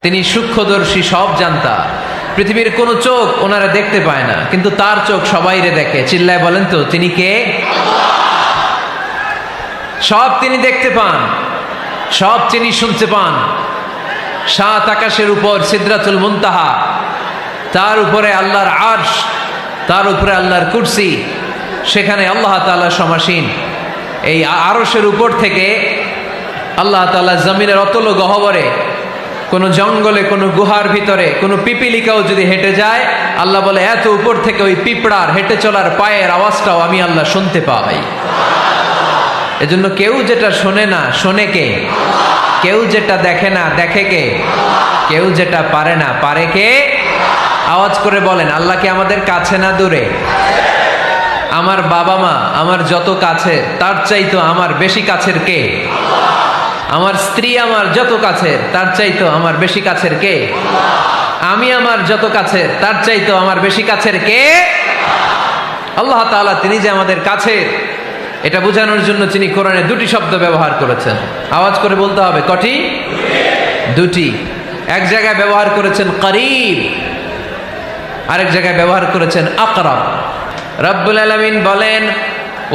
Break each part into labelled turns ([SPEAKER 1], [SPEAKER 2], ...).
[SPEAKER 1] তিনি সূক্ষ্মদর্শী, সব জানতা। পৃথিবীর কোন চোখ ওনারা দেখতে পায় না, কিন্তু তার চোখ সবাইরে দেখে। চিল্লায় বলেন তো তিনি কে? সব তিনি দেখতে পান, সব তিনি শুনতে পান। সাত আকাশের উপর সিদরাতুল মুনতাহা, তার উপরে আল্লাহর আরশ, তার উপরে আল্লাহর কুরসি, সেখানে আল্লাহ তাআলা সমাসীন। এই আরশের উপর থেকে আল্লাহ তাআলা জমিনের অতল গহ্বরে, কোন জঙ্গলে, কোন গুহার ভিতরে কোন পিপিলিকাও যদি হেঁটে যায়, আল্লাহ বলে এত উপর থেকে ওই পিঁপড়ার হেঁটে চলার পায়ের আওয়াজটাও আমি আল্লাহ শুনতে পাই। এজন্য কেউ যেটা শোনে না, শোনে কে? কেউ যেটা দেখে না, দেখে কে? কেউ যেটা পারে না, পারে কে? আওয়াজ করে বলেন, আল্লাহ কি আমাদের কাছে না দূরে? আমার বাবা মা আমার যত কাছে, তার চাইতো আমার বেশি কাছের কে? আমার স্ত্রী আমার যত কাছের, তার চাইতো আমার বেশি কাছের কে? আমি আমার যত কাছের, তার চাইতো আমার বেশি কাছের কে? আল্লাহ তাআলা, তিনি যে আমাদের কাছে, এটা বোঝানোর জন্য তিনি কোরআনে দুটি শব্দ ব্যবহার করেছেন। আওয়াজ করে বলতে হবে, কটি? দুটি। এক জায়গায় ব্যবহার করেছেন করিব, আরেক জায়গায় ব্যবহার করেছেন আকরাব। রব্বুল আলামিন বলেন,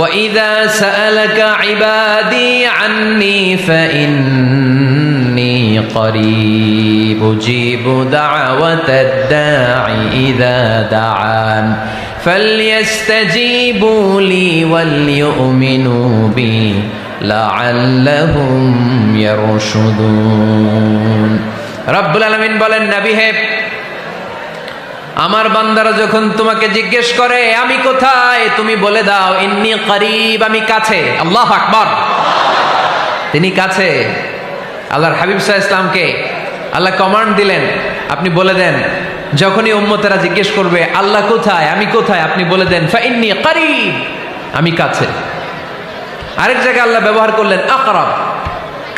[SPEAKER 1] وَإِذَا سَأَلَكَ عِبَادِي عَنِّي فَإِنِّي قَرِيبٌ أُجِيبُ دَعْوَةَ الدَّاعِ إِذَا دَعَانِ فَلْيَسْتَجِيبُوا لِي وَلْيُؤْمِنُوا بِي لَعَلَّهُمْ يَرْشُدُونَ। রব্বুল আলামিন বলেন, নবী হে, আমার বান্দারা যখন তোমাকে জিজ্ঞেস করে আমি কোথায়, তুমি বলে দাও ইন্নী করিব, আমি কাছে। আল্লাহু আকবার। তিনি কাছে। আল্লাহর হাবিব সাল্লাল্লাহু আলাইহি ওয়াসাল্লামকে আল্লাহ কমান্ড দিলেন, আপনি বলে দেন, যখনই উম্মতেরা জিজ্ঞেস করবে আল্লাহ কোথায়, আমি কোথায়, আপনি বলে দেন ফাইন্নী করিব, আমি কাছে। আরেক জায়গায় আল্লাহ ব্যবহার করলেন আকরাব,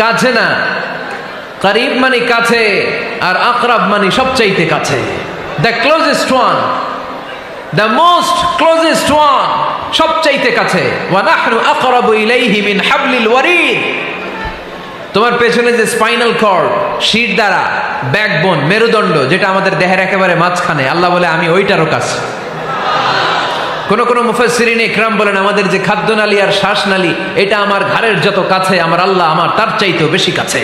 [SPEAKER 1] কাছে না। করিব মানে কাছে, আর আকরাব মানে সবচাইতে কাছে। The closest one, the most closest one, সবচাইতে কাছে। ওয়া নাহনু আকরাবু ইলাইহি মিন হাবলিল ওয়ারিদ। তোমার পেছনে যে স্পাইনাল কর্ড, শির দ্বারা, ব্যাকবোন, মেরুদণ্ড, যেটা আমাদের দেহের একেবারে মাঝখানে, আল্লাহ বলে আমি ওইটারও কাছে। কোন কোন মুফাসসিরিন ইকরাম বলেন, আমাদের যে খাদ্যনালী আর শ্বাসনালী, এটা আমার ঘাড়ের যত কাছে, আমার আল্লাহ আমার তার চাইতেও বেশি কাছে।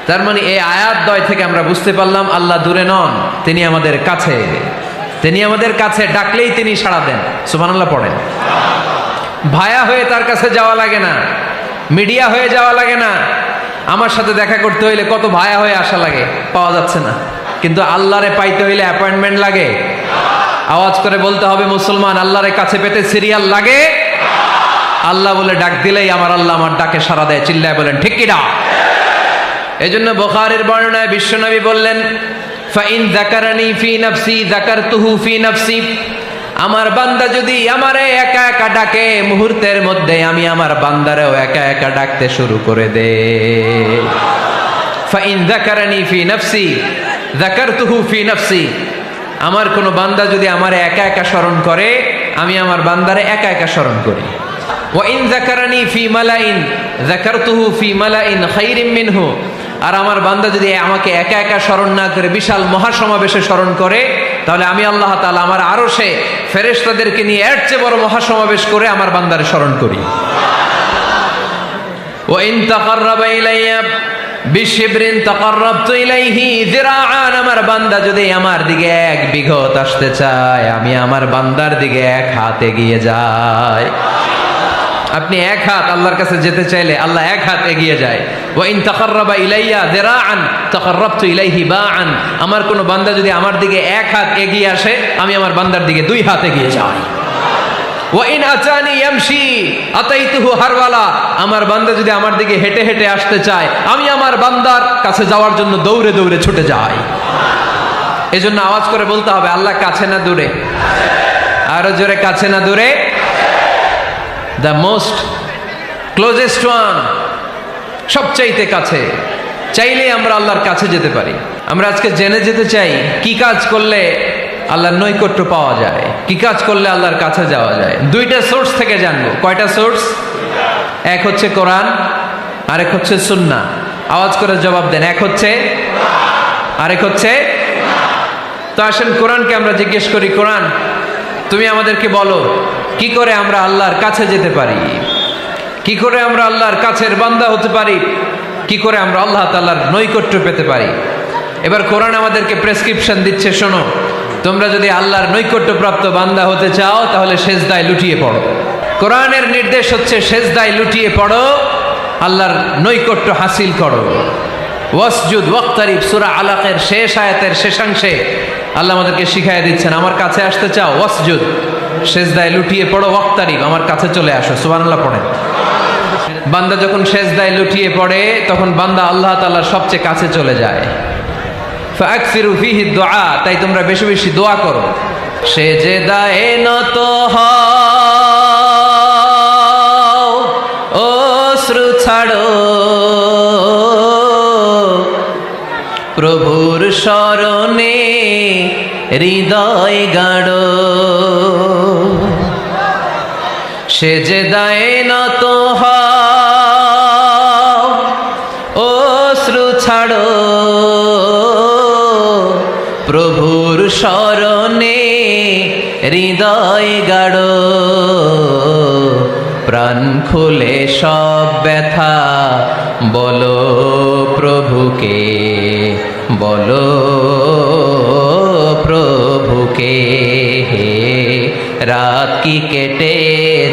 [SPEAKER 1] তার মানে এই আয়াত দ্বয় থেকে আমরা বুঝতে পারলাম আল্লাহ দূরে নন, তিনি আমাদের কাছে। তিনি আমাদের কাছে, ডাকলেই তিনি সাড়া দেন। সুবহানাল্লাহ পড়েন। ভায়া হয়ে তার কাছে যাওয়া লাগে না, মিডিয়া হয়ে যাওয়া লাগে না। আমার সাথে দেখা করতে হইলে কত ভায়া হয়ে আসা লাগে, পাওয়া যাচ্ছে না। কিন্তু আল্লাহরে পাইতে হইলে অ্যাপয়েন্টমেন্ট লাগে। আওয়াজ করে বলতে হবে, মুসলমান, আল্লাহরে কাছে পেতে সিরিয়াল লাগে। আল্লাহ বলে ডাক দিলেই আমার আল্লাহ আমার ডাকে সাড়া দেয়। চিল্লায় বলেন ঠিক কি না? এজন্য বুখারীর বর্ণনায় বিশ্বনবী বললেন, ফাইন যাকারানি ফি নাফসি যাকারতুহু ফি নাফসি। আমার বান্দা যদি আমারে একা একা ডাকে, মুহূর্তের মধ্যে আমি আমার বান্দারেও একা একা ডাকতে শুরু করে দে। ফাইন যাকারানি ফি নাফসি যাকারতুহু ফি নাফসি। আমার কোন বান্দা যদি আমারে একা একা স্মরণ করে, আমি আমার বান্দারে একা একা স্মরণ করি। ওয়া ইন যাকারানি ফি মালাইন যাকারতুহু ফি মালাইন খায়রিম মিনহু। আর আমার বান্দা যদি আমাকে একা একা স্মরণ না করে বিশাল মহাসমাবেশে স্মরণ করে, তাহলে আমি আল্লাহ তাআলা আমার আরশে ফেরেশতাদেরকে নিয়ে এর চেয়ে বড় মহাসমাবেশ করে আমার বান্দারে স্মরণ করি। ওয়া ইন তাকাররাবা ইলাইয়া বিশিবরিন তাকাররাবতু ইলাইহি যিরাআন। আমার বান্দা যদি আমার দিকে এক বিঘত আসতে চায়, আমি আমার বান্দার দিকে এক হাত এগিয়ে যাই। আপনি এক হাত আল্লাহর কাছে যেতে চাইলে আল্লাহ এক হাত এগিয়ে যায়। ওয়া ইন তাকাররাবা ইলাইয়া যিরাআন তাকাররাবতু ইলাইহি বাআন। আমার কোন বান্দা যদি আমার দিকে এক হাত এগিয়ে আসে, আমি আমার বান্দার দিকে দুই হাত এগিয়ে যাই। ওয়া ইন আতানি ইয়ামশি আতাইতুহু হারওয়ালা। আমার বান্দা যদি আমার দিকে হেঁটে হেঁটে আসতে চায়, আমি আমার বান্দার কাছে যাওয়ার জন্য দৌড়ে দৌড়ে ছুটে যাই। এজন্য আওয়াজ করে বলতে হবে, আল্লাহ কাছে না দূরে? আরো জোরে, কাছে না দূরে? The most closest one, সবচাইতে কাছে। চাইলে আমরা আল্লাহর কাছে যেতে পারি। আমরা আজকে জেনে যেতে চাই কি কাজ করলে আল্লাহর নৈকট্য পাওয়া যায়, কি কাজ করলে আল্লাহর কাছে যাওয়া যায়। দুইটা সোর্স থেকে জানবো। কয়টা সোর্স? এক হচ্ছে কোরআন, আরেক হচ্ছে সুন্নাহ। আওয়াজ করে জবাব দেন। এক হচ্ছে, আরেক হচ্ছে। তো আসেন কোরআনকে আমরা জিজ্ঞেস করি, কোরআন তুমি আমাদেরকে বলো কি করে আমরা আল্লাহর কাছে যেতে পারি, কি করে আমরা আল্লাহর কাছের বান্দা হতে পারি, কি করে আমরা আল্লাহ তাআলার নৈকট্য পেতে পারি। এবার কোরআন আমাদেরকে প্রেসক্রিপশন দিচ্ছে, শোনো, তোমরা যদি আল্লাহর নৈকট্যপ্রাপ্ত বান্দা হতে চাও তাহলে সেজদায় লুটিয়ে পড়ো। কোরআনের নির্দেশ হচ্ছে সেজদায় লুটিয়ে পড়ো, আল্লাহর নৈকট্য হাসিল করো। ওয়াসজুদ ওয়াক্তারিব, সূরা আলাকের শেষ আয়াতের শেষাংশে আল্লাহ আমাদেরকে শিখাইয়া দিচ্ছেন, আমার কাছে আসতে চাও, ওয়াসজুদ, সেজদায় লুটিয়ে পড়ো, ওয়াক্তারিব, আমার কাছে চলে আসো। সুবহানাল্লাহ পড়েন। বান্দা যখন সেজদায় লুটিয়ে পড়ে তখন বান্দা আল্লাহ তাআলার সবচেয়ে কাছে চলে যায়। ফাকসিরু ফিহি দুআ, তাই তোমরা বেশি বেশি দোয়া করো। সেজদায়ে নত হও, অশ্রু ছাড়ো, প্রভুর শরণে হৃদয় গাড়ো। সেজদায়ে নত হও, অশ্রু ছাড়ো, প্রভুর শরণে হৃদয় গাড়ো। প্রাণ খুলে সব ব্যথা বলো প্রভুকে, বলো প্রভুকে। রাত কি কেটে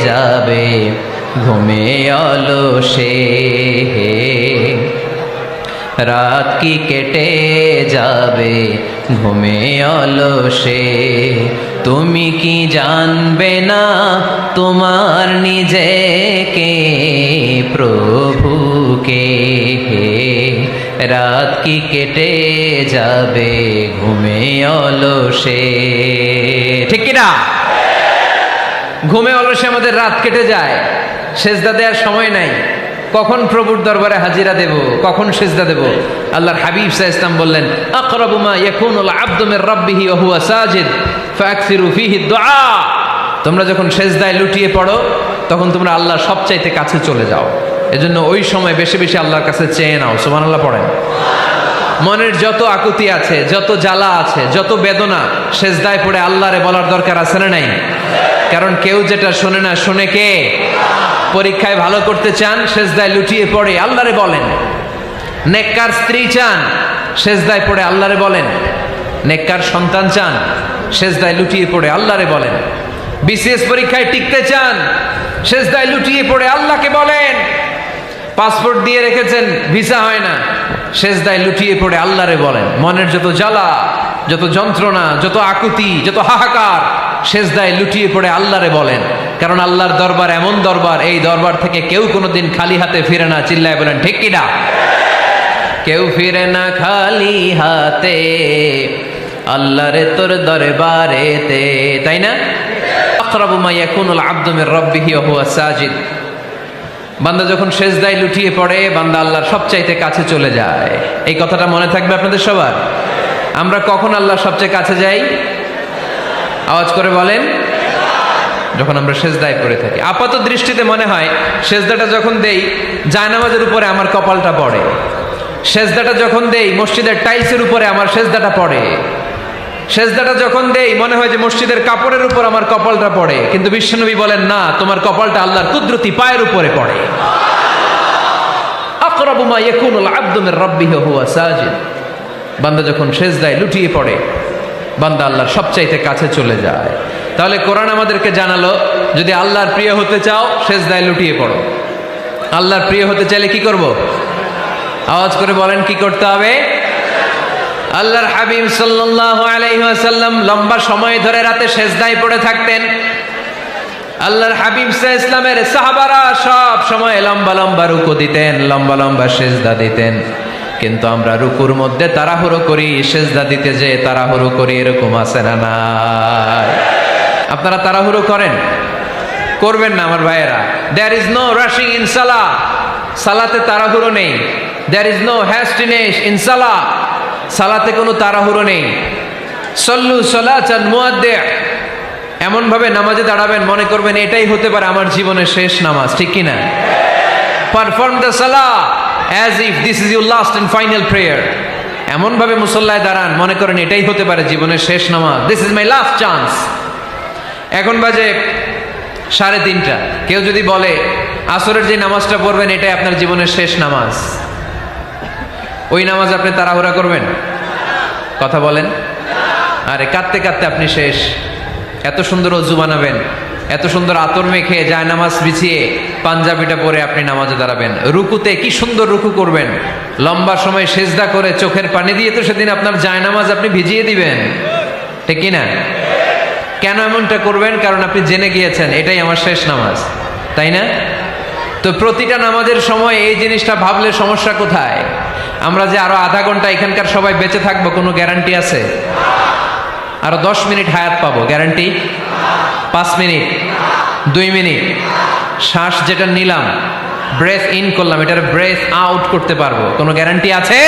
[SPEAKER 1] যাবে ঘুমে অলসে, রাত কি কেটে যাবে ঘুমে অলসে। তুমি কি জানবে না তোমার নিজেকে, প্রভুকে। রাত কি কেটে যাবে ঘুমে অলসে, ঠিক কিনা? ঘুমে অলসে আমাদের রাত কেটে যায়, সেজদা দেওয়ার সময় নাই। কখন প্রভুর দরবারে হাজিরা দেব, কখন সেজদা দেব? আল্লাহর হাবিব সাল্লাল্লাহু আলাইহি ওয়াসাল্লাম বললেন, আকরাবু মা ইয়াকুনুল আবদু মির রাব্বিহি ওয়া হুয়া সাজিদ ফাকসিরু ফিহি দুআ। তোমরা যখন সেজদায় লুটিয়ে পড়ো তখন তোমরা আল্লাহর সবচাইতে কাছে চলে যাও। এজন্য ওই সময় বেশি বেশি আল্লাহর কাছে চেয়ে নাও। সুবহানাল্লাহ পড়েন। মনের যত আকুতি আছে, যত জ্বালা আছে, যত বেদনা, সেজদায় পড়ে আল্লাহরে বলার দরকার আছে না নাই? কারণ কেউ যেটা শোনে না, শোনে কে? পরীক্ষায় ভালো করতে চান, সেজদায় লুটিয়ে পড়ে আল্লাহরে বলেন। নেককার স্ত্রী চান, সেজদায় পড়ে আল্লাহরে বলেন। নেককার সন্তান চান, সেজদায় লুটিয়ে পড়ে আল্লাহরে বলেন। বিসিএস পরীক্ষায় টিকতে চান, সেজদায় লুটিয়ে পড়ে আল্লাহকে বলেন। পাসপোর্ট দিয়ে রেখেছেন, ভিসা হয় না, সেজদায় লুটিয়ে পড়ে আল্লাহরে বলেন। মনের যত জ্বালা, যত যন্ত্রণা, যত আকুতি, যত হাহাকার, সেজদায় লুটিয়ে পড়ে আল্লাহরে বলেন। কারণ আল্লাহর দরবার এমন দরবার, এই দরবার থেকে কেউ কোনোদিন খালি হাতে ফিরে না। চিল্লায় বলেন ঠিক কিনা? কেউ ফিরে না খালি হাতে আল্লাহরে তোর দরবারেতে, তাই না? আকরাবু মা ইয়াকুনুল আবদু মির রাব্বিহি ওয়া হুয়া সাজিদ। বান্দা যখন সেজদায় লুটিয়ে পড়ে বান্দা আল্লাহর সবচাইতে কাছে চলে যায়। এই কথাটা মনে থাকবে আপনাদের সবার। আমরা কখন আল্লাহর সবচেয়ে কাছে যাই? আওয়াজ করে বলেন। যখন আমরা সেজদায় পড়ে থাকি। আপাত দৃষ্টিতে মনে হয় সেজদাটা যখন দেই জায়নামাজের উপরে আমার কপালটা পড়ে, সেজদাটা যখন দেই মসজিদের টাইলসের উপরে আমার সেজদাটা পড়ে, সেজদাটা যখন দেই মনে হয় যে মসজিদের কাপড়ের উপর আমার কপালটা পড়ে। কিন্তু বিশ্বনবী বলেন, না, তোমার কপালটা আল্লাহর কুদরতি পায়ের উপরে পড়ে। আকরাবু মা ইয়াকুনুল আবদু মির রাব্বিহি ওয়া হুয়া সাজিদ। বান্দা যখন সেজদায় লুটিয়ে পড়ে বান্দা আল্লাহর সবচাইতে কাছে চলে যায়। তাহলে কোরআন আমাদেরকে জানালো, যদি আল্লাহর প্রিয় হতে চাও সেজদায় লুটিয়ে পড়ো। আল্লাহর প্রিয় হতে চাইলে কি করব? আওয়াজ করে বলেন, কি করতে হবে? আল্লাহর হাবিব সাল্লাল্লাহু আলাইহি ওয়াসাল্লাম লম্বা সময় ধরে রাতে সেজদায় পড়ে থাকতেন। আল্লাহর হাবিব সাল্লাল্লাহু আলাইহি ওয়াসাল্লামের সাহাবারা সব সময় লম্বা লম্বা রুকু দিতেন, লম্বা লম্বা সেজদা দিতেন। কিন্তু আমরা রুকুর মধ্যে তাড়াহুড়ো করি, সেজদা দিতে যে তাড়াহুড়ো করি, এরকম আছে না নাই? আপনারা তাড়াহুড়ো করেন? করবেন না আমার ভাইয়েরা। There is no rushing in সালাহ। সালাতে তাড়াহুড়ো নেই। There is no hastiness in সালাহ। সালাতে কোনো তাড়াহুড়ো নেই। সল্লু সালাতান মুআদ্দি'। এমন ভাবে নামাজে দাঁড়াবেন মনে করবেন এটাই হতে পারে আমার জীবনের শেষ নামাজ, ঠিক কি না? Perform the Salah as if this is your last and final prayer. এমন ভাবে মুসল্লায় দাঁড়ান মনে করেন এটাই হতে পারে জীবনের শেষ নামাজ, this is my last chance. এখন বাজে 3:30। কেউ যদি বলে আসরের যে নামাজটা পড়বেন এটাই আপনার জীবনের শেষ নামাজ, ওই নামাজ আপনি তাড়াহুড়া করবেন? কথা বলেন। আরে কাঁদতে কাঁদতে আপনি শেষ। এত সুন্দর অজু বানাবেন, এত সুন্দর আতর মেখে যায় নামাজ বিছিয়ে পাঞ্জাবিটা পরে আপনি নামাজে দাঁড়াবেন, রুকুতে কি সুন্দর রুকু করবেন, লম্বা সময় সেজদা করে চোখের পানি দিয়ে তো সেদিন আপনার যায় নামাজ আপনি ভিজিয়ে দিবেন, ঠিক কিনা? কেন এমনটা করবেন? কারণ আপনি জেনে গিয়েছেন এটাই আমার শেষ নামাজ, তাই না? তো প্রতিটা নামাজের সময় এই জিনিসটা ভাবলে সমস্যা কোথায়? আমরা যে আরো আধা ঘন্টা এখানকার সবাই বেঁচে থাকবো কোনো গ্যারান্টি আছে? আরো 10 মিনিট হায়াত পাবো, গ্যারান্টি? 5 মিনিট, 2 মিনিট, শ্বাস যেটা নিলাম, ব্রেথ ইন করলাম, এটার ব্রেথ আউট করতে পারবো, কোনো গ্যারান্টি আছে?